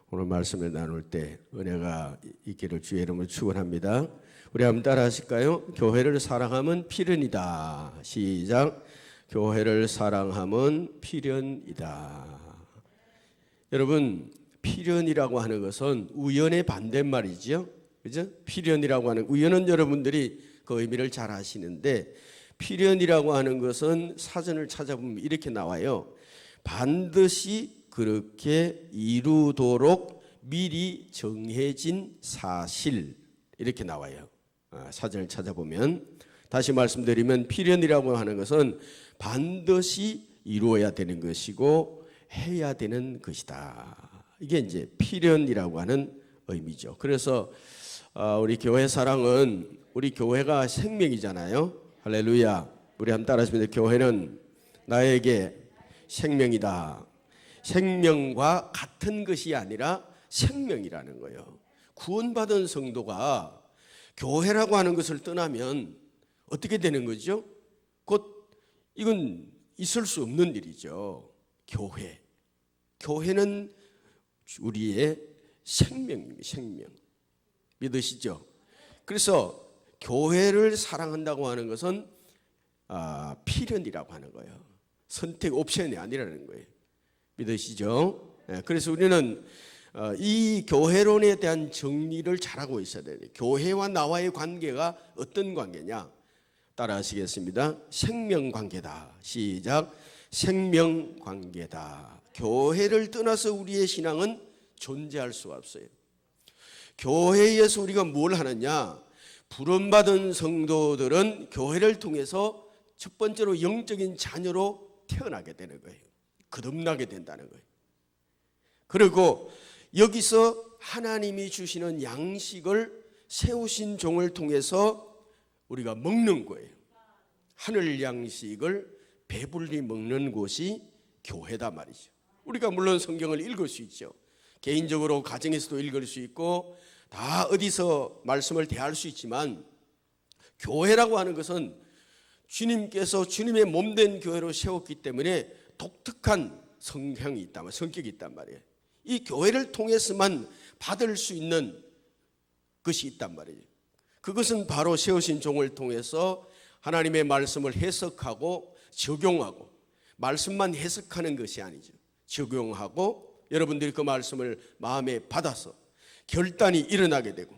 오늘 말씀을 나눌 때 은혜가 있기를 주의 이름으로 축원합니다. 우리 한번 따라 하실까요? 교회를 사랑하면 필연이다. 시작. 교회를 사랑하면 필연이다. 여러분, 필연이라고 하는 것은 우연의 반대말이죠. 그죠? 필연이라고 하는 우연은 여러분들이 그 의미를 잘 아시는데, 필연이라고 하는 것은 사전을 찾아보면 이렇게 나와요. 반드시 그렇게 이루도록 미리 정해진 사실, 이렇게 나와요. 사전을 찾아보면. 다시 말씀드리면 필연이라고 하는 것은 반드시 이루어야 되는 것이고 해야 되는 것이다. 이게 이제 필연이라고 하는 의미죠. 그래서 우리 교회 사랑은 우리 교회가 생명이잖아요. 할렐루야. 우리 한번 따라하시면 교회는 나에게 생명이다. 생명과 같은 것이 아니라 생명이라는 거예요. 구원받은 성도가 교회라고 하는 것을 떠나면 어떻게 되는 거죠? 곧 이건 있을 수 없는 일이죠. 교회. 교회는 우리의 생명입니다. 생명. 믿으시죠? 그래서 교회를 사랑한다고 하는 것은 필연이라고 하는 거예요. 선택 옵션이 아니라는 거예요. 믿으시죠? 그래서 우리는 이 교회론에 대한 정리를 잘하고 있어야 돼요. 교회와 나와의 관계가 어떤 관계냐? 따라 하시겠습니다. 생명관계다. 시작. 생명관계다. 교회를 떠나서 우리의 신앙은 존재할 수가 없어요. 교회에서 우리가 뭘 하느냐? 부름받은 성도들은 교회를 통해서 첫 번째로 영적인 자녀로 태어나게 되는 거예요. 거듭나게 된다는 거예요. 그리고 여기서 하나님이 주시는 양식을 세우신 종을 통해서 우리가 먹는 거예요. 하늘 양식을 배불리 먹는 곳이 교회다 말이죠. 우리가 물론 성경을 읽을 수 있죠. 개인적으로 가정에서도 읽을 수 있고 다 어디서 말씀을 대할 수 있지만, 교회라고 하는 것은 주님께서 주님의 몸된 교회로 세웠기 때문에 독특한 성향이 있단, 성격이 있단 말이에요. 이 교회를 통해서만 받을 수 있는 것이 있단 말이에요. 그것은 바로 세우신 종을 통해서 하나님의 말씀을 해석하고 적용하고, 말씀만 해석하는 것이 아니죠. 적용하고 여러분들이 그 말씀을 마음에 받아서 결단이 일어나게 되고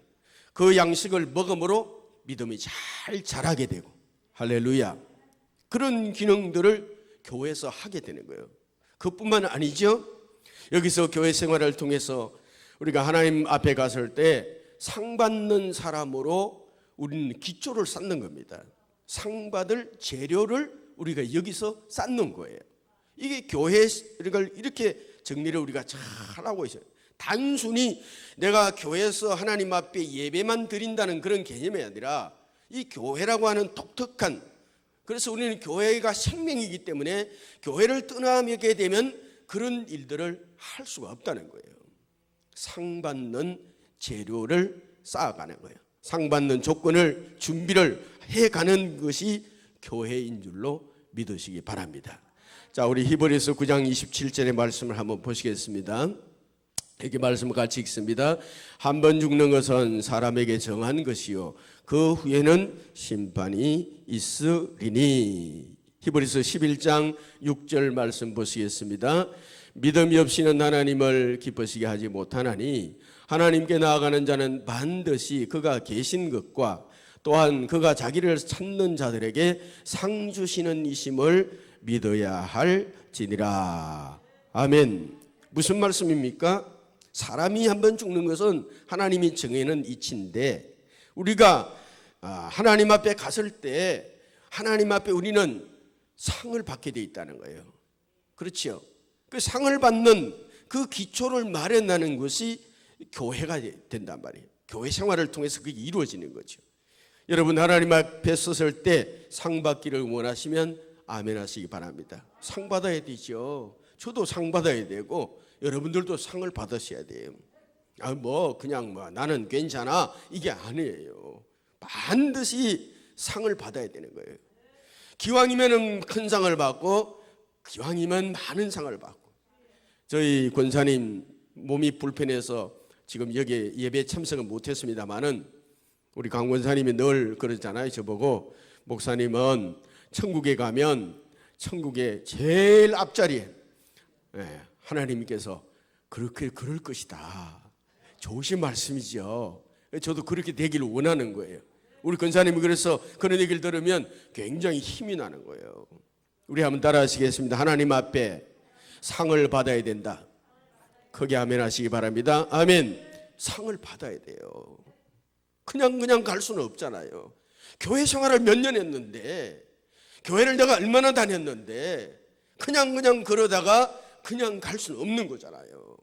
그 양식을 먹음으로 믿음이 잘 자라게 되고, 할렐루야. 그런 기능들을 교회에서 하게 되는 거예요. 그뿐만 아니죠. 여기서 교회 생활을 통해서 우리가 하나님 앞에 갔을 때 상 받는 사람으로 우리는 기초를 쌓는 겁니다. 상 받을 재료를 우리가 여기서 쌓는 거예요. 이게 교회를 이렇게 정리를 우리가 잘 하고 있어요. 단순히 내가 교회에서 하나님 앞에 예배만 드린다는 그런 개념이 아니라 이 교회라고 하는 독특한, 그래서 우리는 교회가 생명이기 때문에 교회를 떠나게 되면 그런 일들을 할 수가 없다는 거예요. 상 받는 재료를 쌓아가는 거예요. 상 받는 조건을 준비를 해가는 것이 교회인 줄로 믿으시기 바랍니다. 자, 우리 히브리서 9장 27절의 말씀을 한번 보시겠습니다. 이렇게 말씀을 같이 읽습니다. 한 번 죽는 것은 사람에게 정한 것이요 그 후에는 심판이 있으리니. 히브리서 11장 6절 말씀 보시겠습니다. 믿음이 없이는 하나님을 기쁘시게 하지 못하나니 하나님께 나아가는 자는 반드시 그가 계신 것과 또한 그가 자기를 찾는 자들에게 상 주시는 이심을 믿어야 할지니라. 아멘. 무슨 말씀입니까? 사람이 한번 죽는 것은 하나님이 정해놓은 이치인데, 우리가 하나님 앞에 갔을 때 하나님 앞에 우리는 상을 받게 돼 있다는 거예요. 그렇죠? 그 상을 받는 그 기초를 마련하는 것이 교회가 된단 말이에요. 교회 생활을 통해서 그게 이루어지는 거죠. 여러분, 하나님 앞에 섰을 때 상 받기를 원하시면 아멘 하시기 바랍니다. 상 받아야 되죠. 저도 상 받아야 되고 여러분들도 상을 받으셔야 돼요. 그냥 나는 괜찮아, 이게 아니에요. 반드시 상을 받아야 되는 거예요. 기왕이면 큰 상을 받고 기왕이면 많은 상을 받고. 저희 권사님 몸이 불편해서 지금 여기 예배 참석은 못했습니다만은 우리 강 원사님이 늘 그러잖아요. 저보고 목사님은 천국에 가면 천국의 제일 앞자리에 하나님께서 그렇게 그럴 것이다. 좋으신 말씀이죠. 저도 그렇게 되기를 원하는 거예요. 우리 권사님이 그래서 그런 얘기를 들으면 굉장히 힘이 나는 거예요. 우리 한번 따라 하시겠습니다. 하나님 앞에 상을 받아야 된다. 크게 아멘 하시기 바랍니다. 아멘. 상을 받아야 돼요. 그냥 갈 수는 없잖아요. 교회 생활을 몇 년 했는데, 교회를 내가 얼마나 다녔는데 그냥 그러다가 그냥 갈 수는 없는 거잖아요.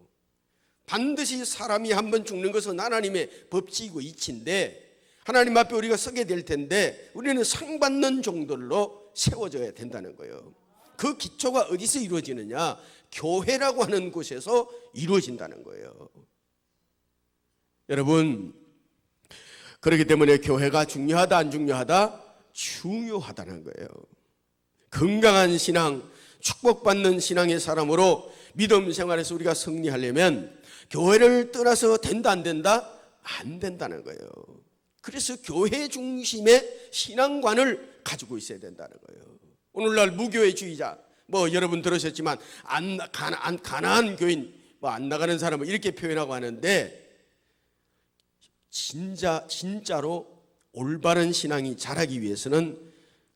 반드시 사람이 한번 죽는 것은 하나님의 법칙이고 이치인데, 하나님 앞에 우리가 서게 될 텐데 우리는 상 받는 종들로 세워져야 된다는 거예요. 그 기초가 어디서 이루어지느냐? 교회라고 하는 곳에서 이루어진다는 거예요. 여러분, 그렇기 때문에 교회가 중요하다 안 중요하다? 중요하다는 거예요. 건강한 신앙, 축복받는 신앙의 사람으로 믿음 생활에서 우리가 승리하려면 교회를 떠나서 된다 안 된다? 안 된다는 거예요. 그래서 교회 중심의 신앙관을 가지고 있어야 된다는 거예요. 오늘날 무교회주의자, 여러분 들으셨지만 가난한 교인, 안 나가는 사람을 이렇게 표현하고 하는데, 진짜로 올바른 신앙이 자라기 위해서는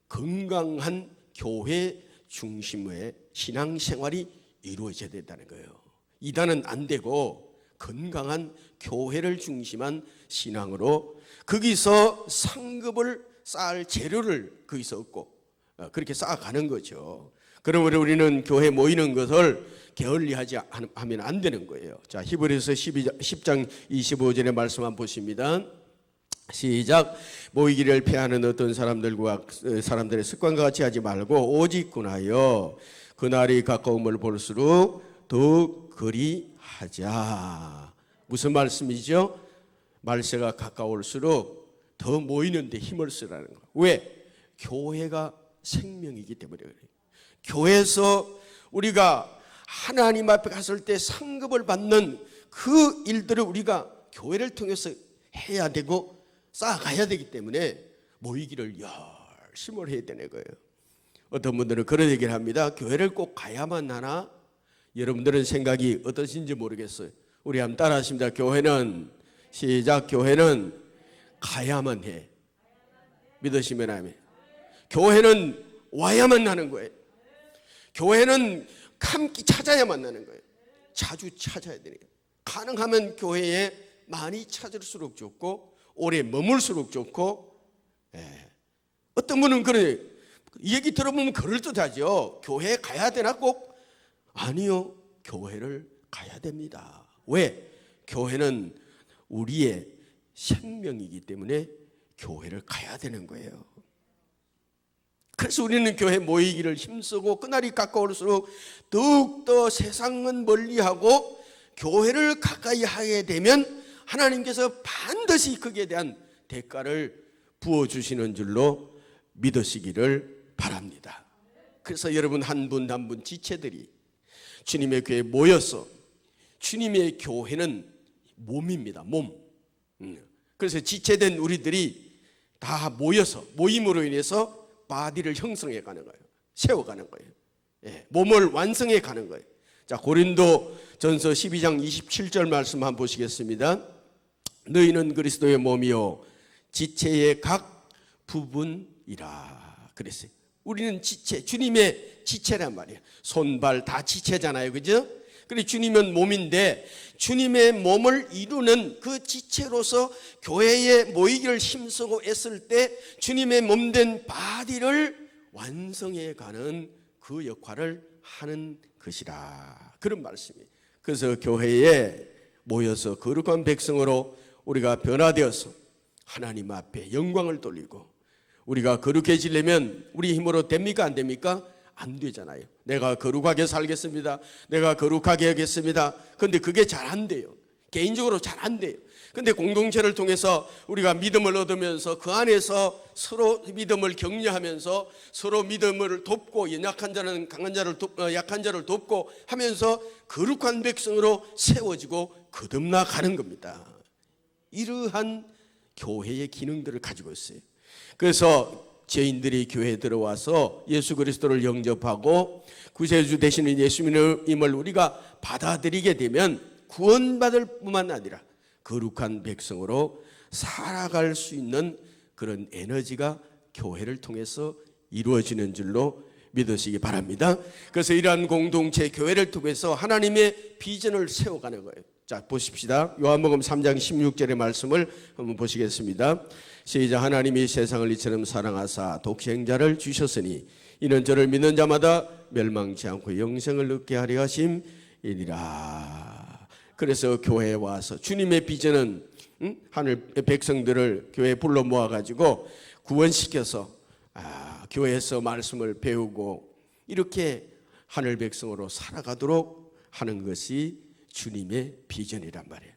건강한 교회 중심의 신앙생활이 이루어져야 된다는 거예요. 이단은 안 되고 건강한 교회를 중심한 신앙으로 거기서 상급을 쌓을 재료를 거기서 얻고 그렇게 쌓아가는 거죠. 그러므로 우리는 교회 모이는 것을 게을리하지 하면 안 되는 거예요. 자, 히브리서 10장 25절의 말씀 한번 보십니다. 시작. 모이기를 패하는 어떤 사람들의 습관과 같이 하지 말고 오직 군하여 그날이 가까움을 볼수록 더욱 그리하자. 무슨 말씀이죠? 말세가 가까울수록 더 모이는 데 힘을 쓰라는 거예요. 왜? 교회가 생명이기 때문에 그래요. 교회에서 우리가 하나님 앞에 갔을 때 상급을 받는 그 일들을 우리가 교회를 통해서 해야 되고 쌓아가야 되기 때문에 모이기를 열심히 해야 되는 거예요. 어떤 분들은 그런 얘기를 합니다. 교회를 꼭 가야만 하나? 여러분들은 생각이 어떠신지 모르겠어요. 우리 한번 따라 하십니다. 교회는, 시작, 교회는 가야만 해. 믿으시면 아멘. 교회는 와야만 하는 거예요. 교회는 함께 찾아야만 하는 거예요. 자주 찾아야 되는 거예요. 가능하면 교회에 많이 찾을수록 좋고 오래 머물수록 좋고, 어떤 분은 그런 얘기 들어보면 그럴듯하죠. 교회에 가야 되나 꼭? 아니요. 교회를 가야 됩니다. 왜? 교회는 우리의 생명이기 때문에 교회를 가야 되는 거예요. 그래서 우리는 교회 모이기를 힘쓰고 그날이 가까울수록 더욱더 세상은 멀리하고 교회를 가까이 하게 되면 하나님께서 반드시 거기에 대한 대가를 부어주시는 줄로 믿으시기를 바랍니다. 그래서 여러분 한 분 한 분 지체들이 주님의 교회에 모여서, 주님의 교회는 몸입니다. 몸. 그래서 지체된 우리들이 다 모여서, 모임으로 인해서 바디를 형성해 가는 거예요. 세워가는 거예요. 몸을 완성해 가는 거예요. 자, 고린도 전서 12장 27절 말씀 한번 보시겠습니다. 너희는 그리스도의 몸이요 지체의 각 부분이라 그랬어요. 우리는 지체, 주님의 지체란 말이에요. 손발 다 지체잖아요. 그죠? 그리고 주님은 몸인데 주님의 몸을 이루는 그 지체로서 교회에 모이기를 힘쓰고 애쓸 때 주님의 몸된 바디를 완성해 가는 그 역할을 하는 것이라. 그런 말씀이에요. 그래서 교회에 모여서 거룩한 백성으로 우리가 변화되어서 하나님 앞에 영광을 돌리고, 우리가 거룩해지려면 우리 힘으로 됩니까? 안 됩니까? 안 되잖아요. 내가 거룩하게 살겠습니다. 내가 거룩하게 하겠습니다. 그런데 그게 잘 안 돼요. 개인적으로 잘 안 돼요. 근데 공동체를 통해서 우리가 믿음을 얻으면서 그 안에서 서로 믿음을 격려하면서 서로 믿음을 돕고 연약한 자는 약한 자를 돕고 하면서 거룩한 백성으로 세워지고 거듭나 가는 겁니다. 이러한 교회의 기능들을 가지고 있어요. 그래서 죄인들이 교회에 들어와서 예수 그리스도를 영접하고 구세주 되시는 예수님을 우리가 받아들이게 되면 구원받을 뿐만 아니라 거룩한 백성으로 살아갈 수 있는 그런 에너지가 교회를 통해서 이루어지는 줄로 믿으시기 바랍니다. 그래서 이러한 공동체 교회를 통해서 하나님의 비전을 세워가는 거예요. 자, 보십시다. 요한복음 3장 16절의 말씀을 한번 보시겠습니다. 시작. 하나님이 세상을 이처럼 사랑하사 독생자를 주셨으니 이는 저를 믿는 자마다 멸망치 않고 영생을 얻게 하려 하심이니라. 그래서 교회에 와서 주님의 비전은 하늘 백성들을 교회에 불러 모아가지고 구원시켜서 교회에서 말씀을 배우고 이렇게 하늘 백성으로 살아가도록 하는 것이 주님의 비전이란 말이에요.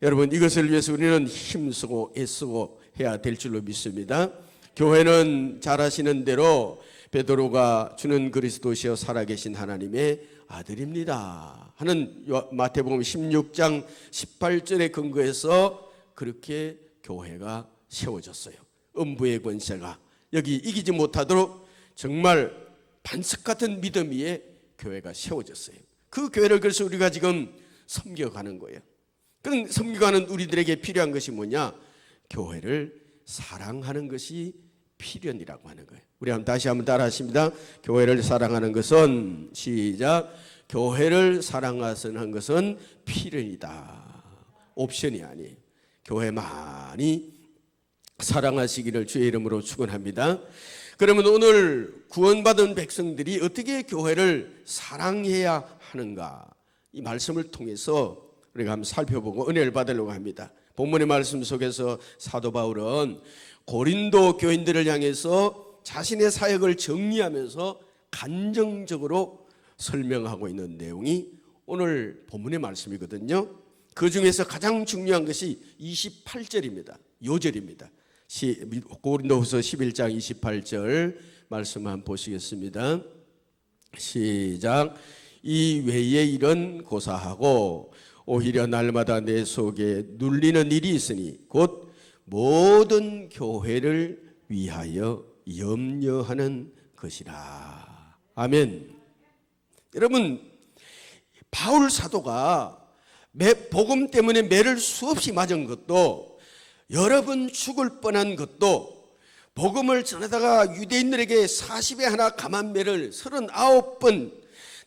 여러분, 이것을 위해서 우리는 힘쓰고 애쓰고 해야 될 줄로 믿습니다. 교회는 잘 아시는 대로 베드로가 주는 그리스도시여 살아계신 하나님의 아들입니다 하는 마태복음 16장 18절에 근거해서 그렇게 교회가 세워졌어요. 음부의 권세가 여기 이기지 못하도록 정말 반석 같은 믿음 위에 교회가 세워졌어요. 그 교회를 그래서 우리가 지금 섬겨가는 거예요. 그럼 섬겨가는 우리들에게 필요한 것이 뭐냐? 교회를 사랑하는 것이 필연이라고 하는 거예요. 우리 다시 한번 따라 하십니다. 교회를 사랑하는 것은 시작. 교회를 사랑하는 것은 필연이다. 옵션이 아니에요. 교회 많이 사랑하시기를 주의 이름으로 축원합니다. 그러면 오늘 구원받은 백성들이 어떻게 교회를 사랑해야 하는가? 이 말씀을 통해서 우리가 한번 살펴보고 은혜를 받으려고 합니다. 본문의 말씀 속에서 사도 바울은 고린도 교인들을 향해서 자신의 사역을 정리하면서 간정적으로 설명하고 있는 내용이 오늘 본문의 말씀이거든요. 그 중에서 가장 중요한 것이 28절입니다. 요절입니다. 고린도후서 11장 28절 말씀 한번 보시겠습니다. 시작. 이 외의 일은 고사하고 오히려 날마다 내 속에 눌리는 일이 있으니 곧 모든 교회를 위하여 염려하는 것이라. 아멘. 여러분, 바울 사도가 복음 때문에 매를 수없이 맞은 것도 여러 번 죽을 뻔한 것도 복음을 전하다가 유대인들에게 40에 하나 감한 매를 39번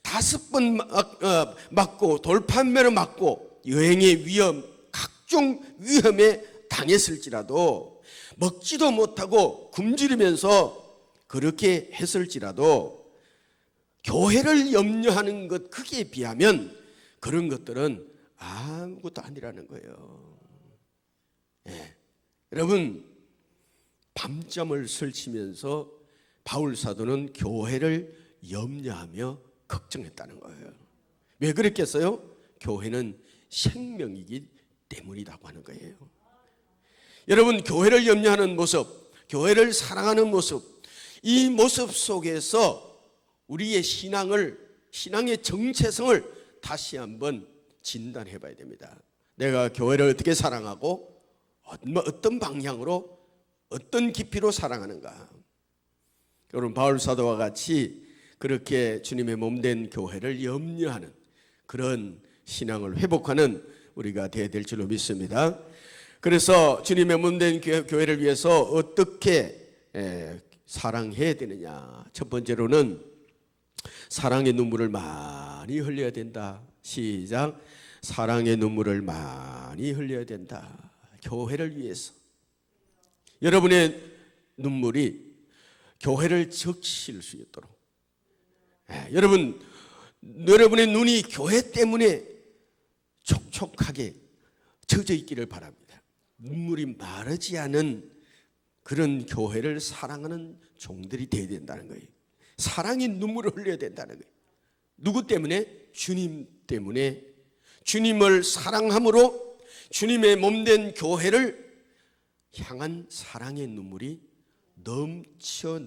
5번 맞고 돌판매를 맞고 여행의 위험 각종 위험에 당했을지라도 먹지도 못하고 굶주리면서 그렇게 했을지라도 교회를 염려하는 것 크기에 비하면 그런 것들은 아무것도 아니라는 거예요. 예. 여러분, 밤잠을 설치면서 바울 사도는 교회를 염려하며 걱정했다는 거예요. 왜 그랬겠어요? 교회는 생명이기 때문이라고 하는 거예요. 여러분, 교회를 염려하는 모습, 교회를 사랑하는 모습, 이 모습 속에서 우리의 신앙의 정체성을 다시 한번 진단해 봐야 됩니다. 내가 교회를 어떻게 사랑하고 어떤 방향으로 어떤 깊이로 사랑하는가. 여러분, 바울 사도와 같이 그렇게 주님의 몸된 교회를 염려하는 그런 신앙을 회복하는 우리가 되어야 될 줄로 믿습니다. 그래서 주님의 몸된 교회를 위해서 어떻게 사랑해야 되느냐. 첫 번째로는 사랑의 눈물을 많이 흘려야 된다. 시작. 사랑의 눈물을 많이 흘려야 된다. 교회를 위해서. 여러분의 눈물이 교회를 적실 수 있도록. 여러분의 눈이 교회 때문에 촉촉하게 젖어 있기를 바랍니다. 눈물이 마르지 않은 그런 교회를 사랑하는 종들이 되어야 된다는 거예요. 사랑의 눈물을 흘려야 된다는 거예요. 누구 때문에? 주님 때문에. 주님을 사랑함으로 주님의 몸된 교회를 향한 사랑의 눈물이 넘쳐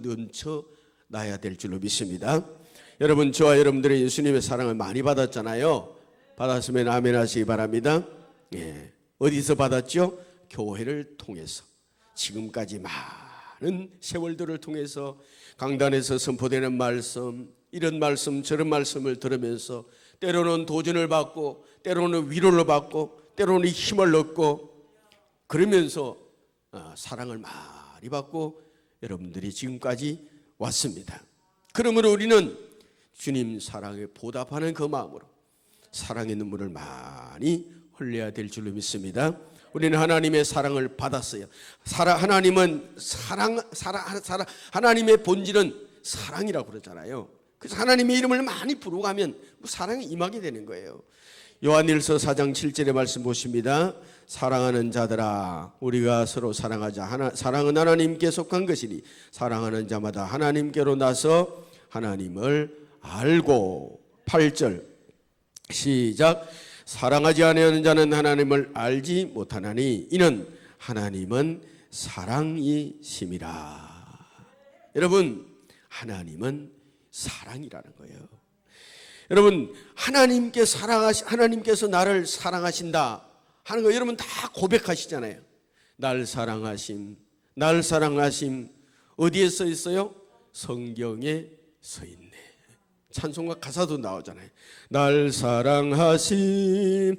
나야 될 줄로 믿습니다. 여러분, 저와 여러분들이 예수님의 사랑을 많이 받았잖아요. 받았으면 아멘 하시기 바랍니다. 예. 어디서 받았죠? 교회를 통해서. 지금까지 많은 세월들을 통해서 강단에서 선포되는 말씀, 이런 말씀 저런 말씀을 들으면서 때로는 도전을 받고 때로는 위로를 받고 때로는 힘을 얻고 그러면서 사랑을 많이 받고 여러분들이 지금까지 왔습니다. 그러므로 우리는 주님 사랑에 보답하는 그 마음으로 사랑의 눈물을 많이 흘려야 될 줄로 믿습니다. 우리는 하나님의 사랑을 받았어요. 하나님은 하나님의 본질은 사랑이라고 그러잖아요. 그래서 하나님의 이름을 많이 부르가면 사랑이 임하게 되는 거예요. 요한일서 4장 7절의 말씀 보십니다. 사랑하는 자들아, 우리가 서로 사랑하자. 사랑은 하나님께 속한 것이니 사랑하는 자마다 하나님께로 나서 하나님을 알고. 8절 시작. 사랑하지 아니하는 자는 하나님을 알지 못하나니 이는 하나님은 사랑이심이라. 여러분, 하나님은 사랑이라는 거예요. 여러분, 하나님께서 나를 사랑하신다 하는 거 여러분 다 고백하시잖아요. 날 사랑하심 어디에 써 있어요? 성경에 써 있네. 찬송가 가사도 나오잖아요. 날 사랑하심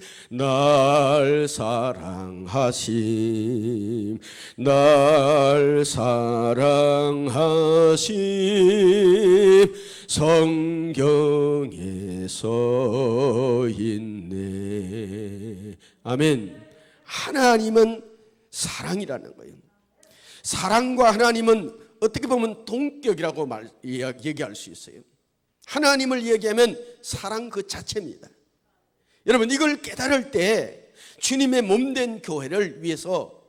성경에 써 있네. 아멘. 하나님은 사랑이라는 거예요. 사랑과 하나님은 어떻게 보면 동격이라고 얘기할 수 있어요. 하나님을 얘기하면 사랑 그 자체입니다. 여러분, 이걸 깨달을 때 주님의 몸된 교회를 위해서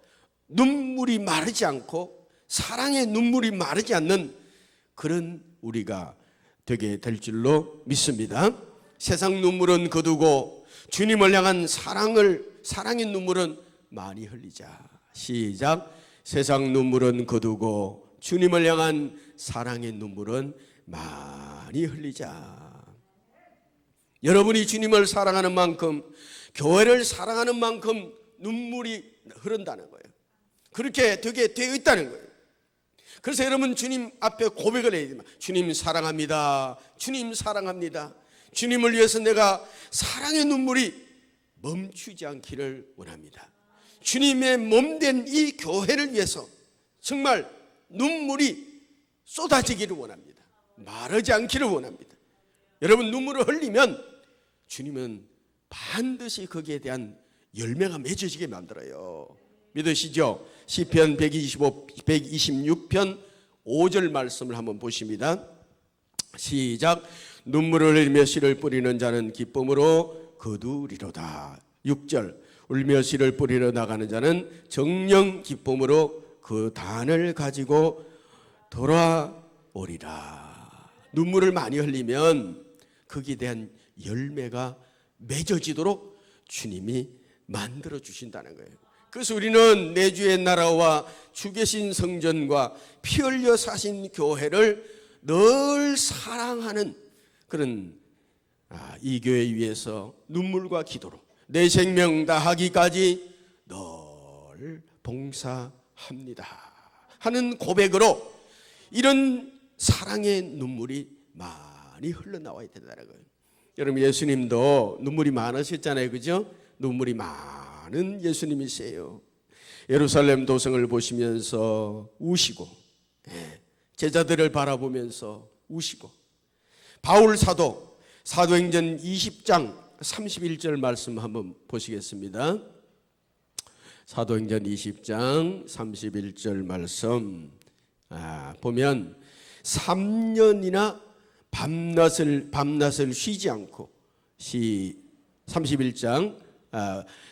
눈물이 마르지 않고 사랑의 눈물이 마르지 않는 그런 우리가 되게 될 줄로 믿습니다. 세상 눈물은 거두고 주님을 향한 사랑의 눈물은 많이 흘리자. 시작. 세상 눈물은 거두고 주님을 향한 사랑의 눈물은 많이 흘리자. 여러분이 주님을 사랑하는 만큼, 교회를 사랑하는 만큼 눈물이 흐른다는 거예요. 그렇게 되게 되어 있다는 거예요. 그래서 여러분, 주님 앞에 고백을 해야 됩니다. 주님 사랑합니다. 주님 사랑합니다. 주님을 위해서 내가 사랑의 눈물이 멈추지 않기를 원합니다. 주님의 몸된 이 교회를 위해서 정말 눈물이 쏟아지기를 원합니다. 마르지 않기를 원합니다. 여러분, 눈물을 흘리면 주님은 반드시 거기에 대한 열매가 맺어지게 만들어요. 믿으시죠? 시편 126편 5절 말씀을 한번 보십니다. 시작. 눈물을 흘리며 씨를 뿌리는 자는 기쁨으로 거두리로다. 6절. 울며 씨를 뿌리러 나가는 자는 정령 기쁨으로 그 단을 가지고 돌아오리라. 눈물을 많이 흘리면 거기에 대한 열매가 맺어지도록 주님이 만들어 주신다는 거예요. 그래서 우리는 내 주의 나라와 주 계신 성전과 피 흘려 사신 교회를 늘 사랑하는 그런 이 교회 위해서 눈물과 기도로 내 생명 다하기까지 늘 봉사합니다 하는 고백으로 이런 사랑의 눈물이 많이 흘러나와야 된다는 거예요. 여러분, 예수님도 눈물이 많으셨잖아요. 그죠? 눈물이 많은 예수님이세요. 예루살렘 도성을 보시면서 우시고, 제자들을 바라보면서 우시고, 바울 사도 사도행전 20장 31절 말씀 한번 보시겠습니다. 사도행전 20장 31절 말씀 보면 3년이나 밤낮을 쉬지 않고 31장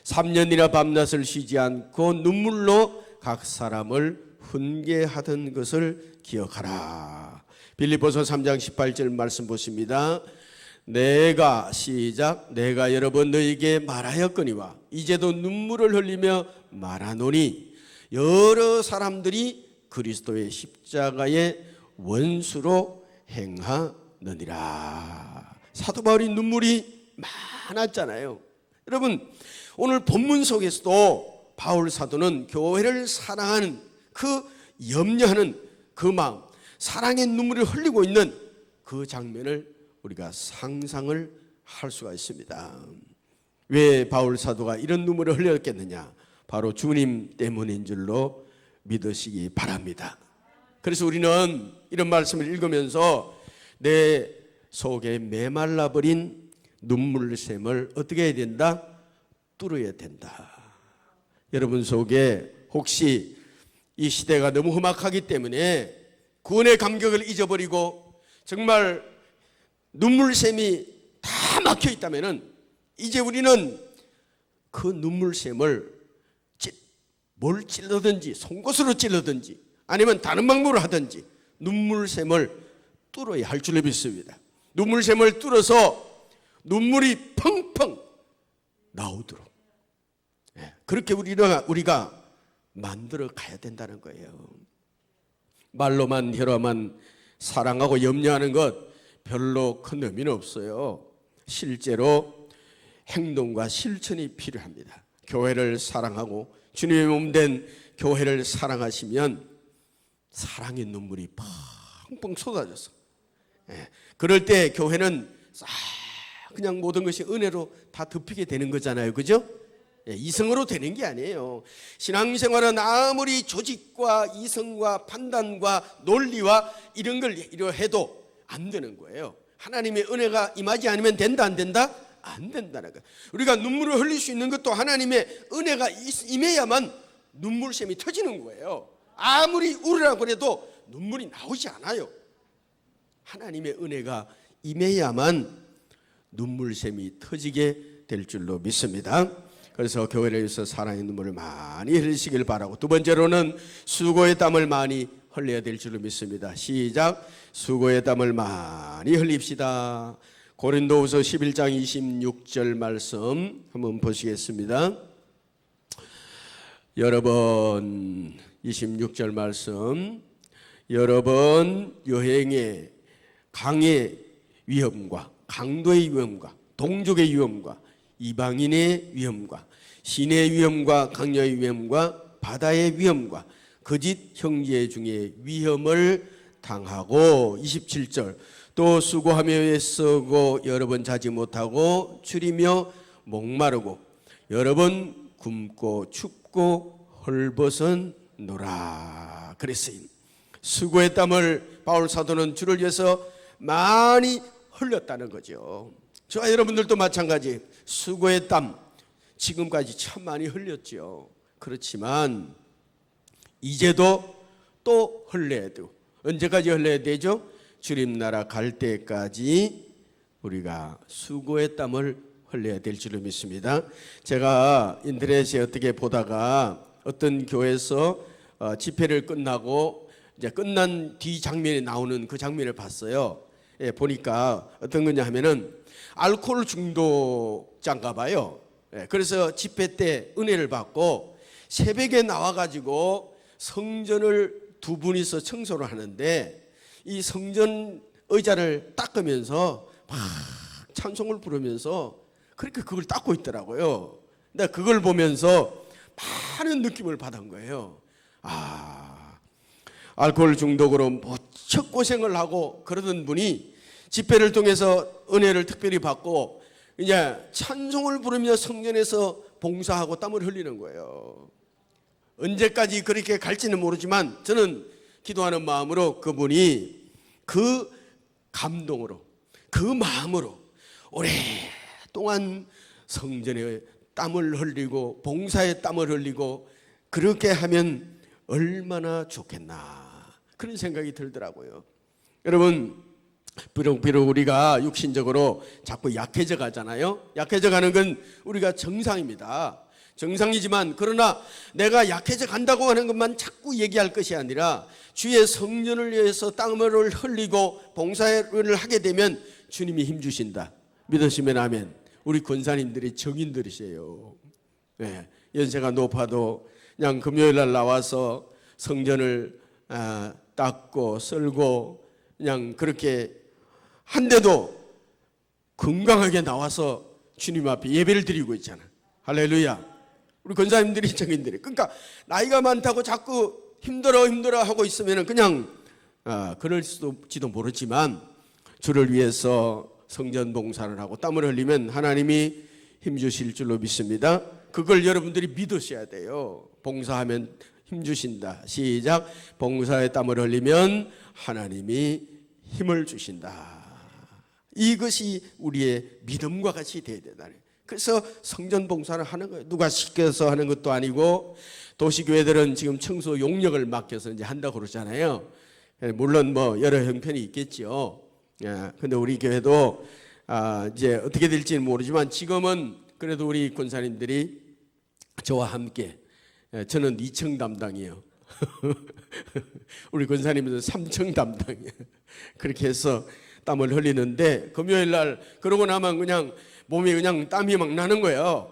3년이나 밤낮을 쉬지 않고 눈물로 각 사람을 훈계하던 것을 기억하라. 빌립보서 3장 18절 말씀 보십니다. 내가 여러 번 너희에게 말하였거니와 이제도 눈물을 흘리며 말하노니 여러 사람들이 그리스도의 십자가의 원수로 행하느니라. 사도 바울이 눈물이 많았잖아요. 여러분, 오늘 본문 속에서도 바울 사도는 교회를 사랑하는 그 염려하는 그 마음, 사랑의 눈물을 흘리고 있는 그 장면을 우리가 상상을 할 수가 있습니다. 왜 바울 사도가 이런 눈물을 흘렸겠느냐? 바로 주님 때문인 줄로 믿으시기 바랍니다. 그래서 우리는 이런 말씀을 읽으면서 내 속에 메말라버린 눈물샘을 어떻게 해야 된다? 뚫어야 된다. 여러분 속에 혹시 이 시대가 너무 험악하기 때문에 구원의 감격을 잊어버리고 정말 눈물샘이 다 막혀 있다면 이제 우리는 그 눈물샘을 뭘 찔러든지 송곳으로 찔러든지 아니면 다른 방법으로 하든지 눈물샘을 뚫어야 할 줄로 믿습니다. 눈물샘을 뚫어서 눈물이 펑펑 나오도록 그렇게 우리가 만들어 가야 된다는 거예요. 말로만 혀로만 사랑하고 염려하는 것 별로 큰 의미는 없어요. 실제로 행동과 실천이 필요합니다. 교회를 사랑하고 주님의 몸된 교회를 사랑하시면 사랑의 눈물이 펑펑 쏟아져서 그럴 때 교회는 싹 그냥 모든 것이 은혜로 다 덮이게 되는 거잖아요. 그죠? 이성으로 되는 게 아니에요. 신앙생활은 아무리 조직과 이성과 판단과 논리와 이런 걸 이러해도 안 되는 거예요. 하나님의 은혜가 임하지 않으면 된다 안 된다? 안 된다는 거예요. 우리가 눈물을 흘릴 수 있는 것도 하나님의 은혜가 임해야만 눈물샘이 터지는 거예요. 아무리 울으라고 그래도 눈물이 나오지 않아요. 하나님의 은혜가 임해야만 눈물샘이 터지게 될 줄로 믿습니다. 그래서 교회를 위해서 사랑의 눈물을 많이 흘리시길 바라고, 두 번째로는 수고의 땀을 많이 흘려야 될 줄로 믿습니다. 시작. 수고의 땀을 많이 흘립시다. 고린도후서 11장 26절 말씀 한번 보시겠습니다. 여러 번 26절 말씀, 여러 번 여행의 강의 위험과 강도의 위험과 동족의 위험과 이방인의 위험과 신의 위험과 강녀의 위험과 바다의 위험과 거짓 형제 중에 위험을 당하고, 27절 또 수고하며 애쓰고 여러 번 자지 못하고 줄이며 목마르고 여러 번 굶고 춥고 헐벗었노라 그랬어요. 수고의 땀을 바울 사도는 주를 위해서 많이 흘렸다는 거죠. 저와 여러분들도 마찬가지 수고의 땀 지금까지 참 많이 흘렸죠. 그렇지만 이제도 또 흘려야 되고, 언제까지 흘려야 되죠? 주님 나라 갈 때까지 우리가 수고의 땀을 흘려야 될 줄로 믿습니다. 제가 인터넷에 어떻게 보다가 어떤 교회에서 집회를 끝나고 이제 끝난 뒤 장면에 나오는 그 장면을 봤어요. 보니까 어떤 거냐 하면은 알코올 중독자인가 봐요. 그래서 집회 때 은혜를 받고 새벽에 나와가지고 성전을 두 분이서 청소를 하는데 이 성전 의자를 닦으면서 막 찬송을 부르면서 그렇게 그걸 닦고 있더라고요. 근데 그걸 보면서 많은 느낌을 받은 거예요. 알코올 중독으로 무척 고생을 하고 그러던 분이 집회를 통해서 은혜를 특별히 받고 이제 찬송을 부르며 성전에서 봉사하고 땀을 흘리는 거예요. 언제까지 그렇게 갈지는 모르지만 저는 기도하는 마음으로 그분이 그 감동으로 그 마음으로 오랫동안 성전에 땀을 흘리고 봉사에 땀을 흘리고 그렇게 하면 얼마나 좋겠나 그런 생각이 들더라고요. 여러분, 비록 우리가 육신적으로 자꾸 약해져 가잖아요. 약해져 가는 건 우리가 정상입니다. 정상이지만 그러나 내가 약해져 간다고 하는 것만 자꾸 얘기할 것이 아니라 주의 성전을 위해서 땀을 흘리고 봉사를 하게 되면 주님이 힘 주신다. 믿으시면 아멘. 우리 권사님들이 정인들이세요. 네, 연세가 높아도 그냥 금요일 날 나와서 성전을 닦고 썰고 그냥 그렇게 한데도 건강하게 나와서 주님 앞에 예배를 드리고 있잖아. 할렐루야. 우리 권사님들이 정인들이. 그러니까 나이가 많다고 자꾸 힘들어 하고 있으면 그냥 그럴지도 모르지만 주를 위해서 성전 봉사를 하고 땀을 흘리면 하나님이 힘주실 줄로 믿습니다. 그걸 여러분들이 믿으셔야 돼요. 봉사하면 힘주신다. 시작. 봉사에 땀을 흘리면 하나님이 힘을 주신다. 이것이 우리의 믿음과 같이 돼야 된다. 그래서 성전 봉사를 하는 거예요. 누가 시켜서 하는 것도 아니고, 도시교회들은 지금 청소 용역을 맡겨서 이제 한다고 그러잖아요. 물론 뭐 여러 형편이 있겠죠. 근데 우리 교회도 이제 어떻게 될지는 모르지만 지금은 그래도 우리 권사님들이 저와 함께, 저는 2층 담당이에요. 우리 권사님은 3층 담당이에요. 그렇게 해서 땀을 흘리는데, 금요일 날 그러고 나면 그냥 몸이 그냥 땀이 막 나는 거예요.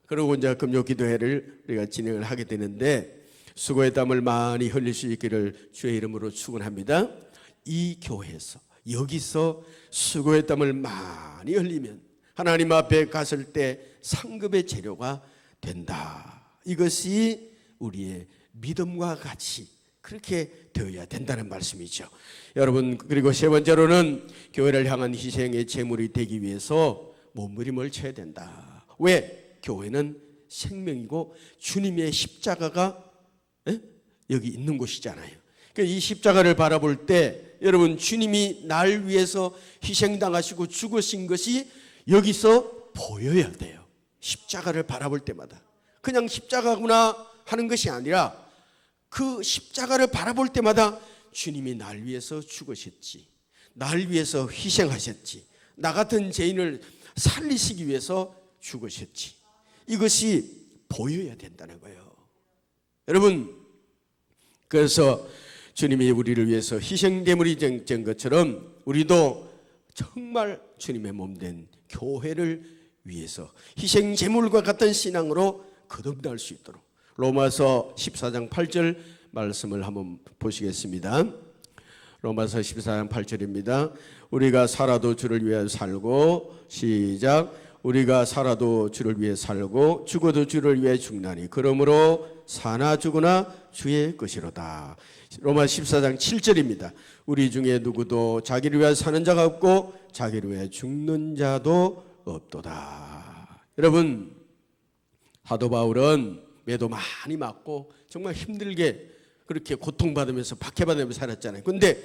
그러고 이제 금요 기도회를 우리가 진행을 하게 되는데, 수고의 땀을 많이 흘릴 수 있기를 주의 이름으로 축원합니다. 이 교회에서, 여기서 수고의 땀을 많이 흘리면 하나님 앞에 갔을 때 상급의 재료가 된다. 이것이 우리의 믿음과 같이 그렇게 되어야 된다는 말씀이죠. 여러분, 그리고 세 번째로는 교회를 향한 희생의 제물이 되기 위해서 몸부림을 쳐야 된다. 왜? 교회는 생명이고 주님의 십자가가 여기 있는 곳이잖아요. 이 십자가를 바라볼 때 여러분, 주님이 날 위해서 희생당하시고 죽으신 것이 여기서 보여야 돼요. 십자가를 바라볼 때마다 그냥 십자가구나 하는 것이 아니라 그 십자가를 바라볼 때마다 주님이 날 위해서 죽으셨지, 날 위해서 희생하셨지, 나 같은 죄인을 살리시기 위해서 죽으셨지, 이것이 보여야 된다는 거예요. 여러분, 그래서 주님이 우리를 위해서 희생제물이 된 것처럼 우리도 정말 주님의 몸된 교회를 위해서 희생제물과 같은 신앙으로 거듭날 수 있도록 로마서 14장 8절 말씀을 한번 보시겠습니다. 로마서 14장 8절입니다. 우리가 살아도 주를 위해 살고, 시작. 우리가 살아도 주를 위해 살고 죽어도 주를 위해 죽나니 그러므로 사나 죽으나 주의 것이로다. 로마 14장 7절입니다. 우리 중에 누구도 자기를 위해 사는 자가 없고 자기를 위해 죽는 자도 없도다. 여러분, 사도 바울은 매도 많이 맞고 정말 힘들게 그렇게 고통받으면서 박해받으면서 살았잖아요. 그런데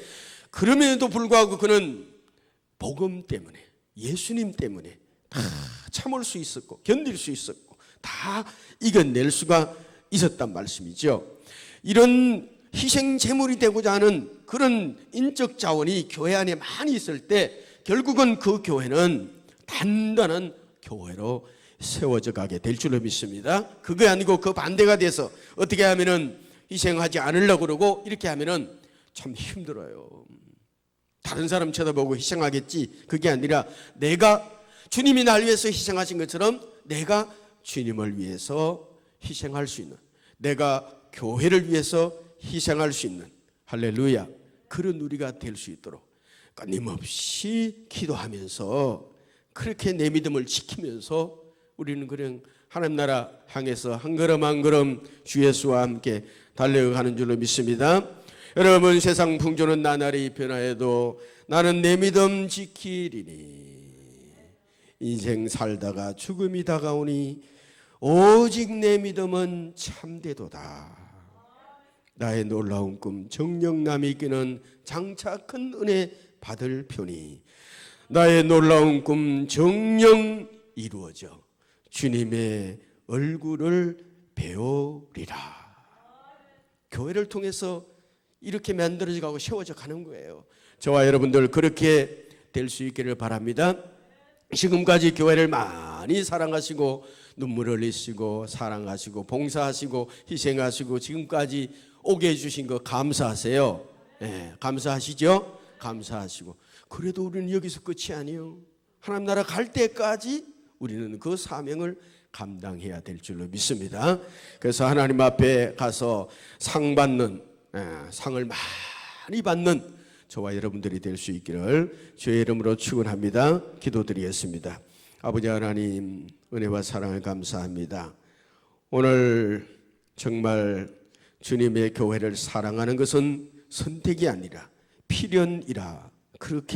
그럼에도 불구하고 그는 복음 때문에, 예수님 때문에 다 참을 수 있었고 견딜 수 있었고 다 이겨낼 수가 있었단 말씀이죠. 이런 희생 제물이 되고자 하는 그런 인적 자원이 교회 안에 많이 있을 때 결국은 그 교회는 단단한 교회로 세워져 가게 될 줄로 믿습니다. 그게 아니고 그 반대가 돼서 어떻게 하면은 희생하지 않으려고 그러고 이렇게 하면은 참 힘들어요. 다른 사람 쳐다보고 희생하겠지, 그게 아니라 내가 주님이 날 위해서 희생하신 것처럼 내가 주님을 위해서 희생할 수 있는, 내가 교회를 위해서 희생할 수 있는, 할렐루야, 그런 우리가 될 수 있도록 끊임없이 기도하면서 그렇게 내 믿음을 지키면서 우리는 그냥 하나님 나라 향해서 한 걸음 한 걸음 주 예수와 함께 달려가는 줄로 믿습니다. 여러분, 세상 풍조는 나날이 변화해도 나는 내 믿음 지키리니 인생 살다가 죽음이 다가오니 오직 내 믿음은 참되도다. 나의 놀라운 꿈 정녕 남이 있기는 장차 큰 은혜 받을 편이 나의 놀라운 꿈 정녕 이루어져 주님의 얼굴을 배우리라. 교회를 통해서 이렇게 만들어져 가고 세워져 가는 거예요. 저와 여러분들 그렇게 될 수 있기를 바랍니다. 지금까지 교회를 많이 사랑하시고 눈물 흘리시고 사랑하시고 봉사하시고 희생하시고 지금까지 오게 해주신 거 감사하세요. 네, 감사하시죠? 감사하시고 그래도 우리는 여기서 끝이 아니에요. 하나님 나라 갈 때까지 우리는 그 사명을 감당해야 될 줄로 믿습니다. 그래서 하나님 앞에 가서 상을 많이 받는 저와 여러분들이 될 수 있기를 주의 이름으로 축원합니다. 기도드리겠습니다. 아버지 하나님, 은혜와 사랑을 감사합니다. 오늘 정말 주님의 교회를 사랑하는 것은 선택이 아니라 필연이라 그렇게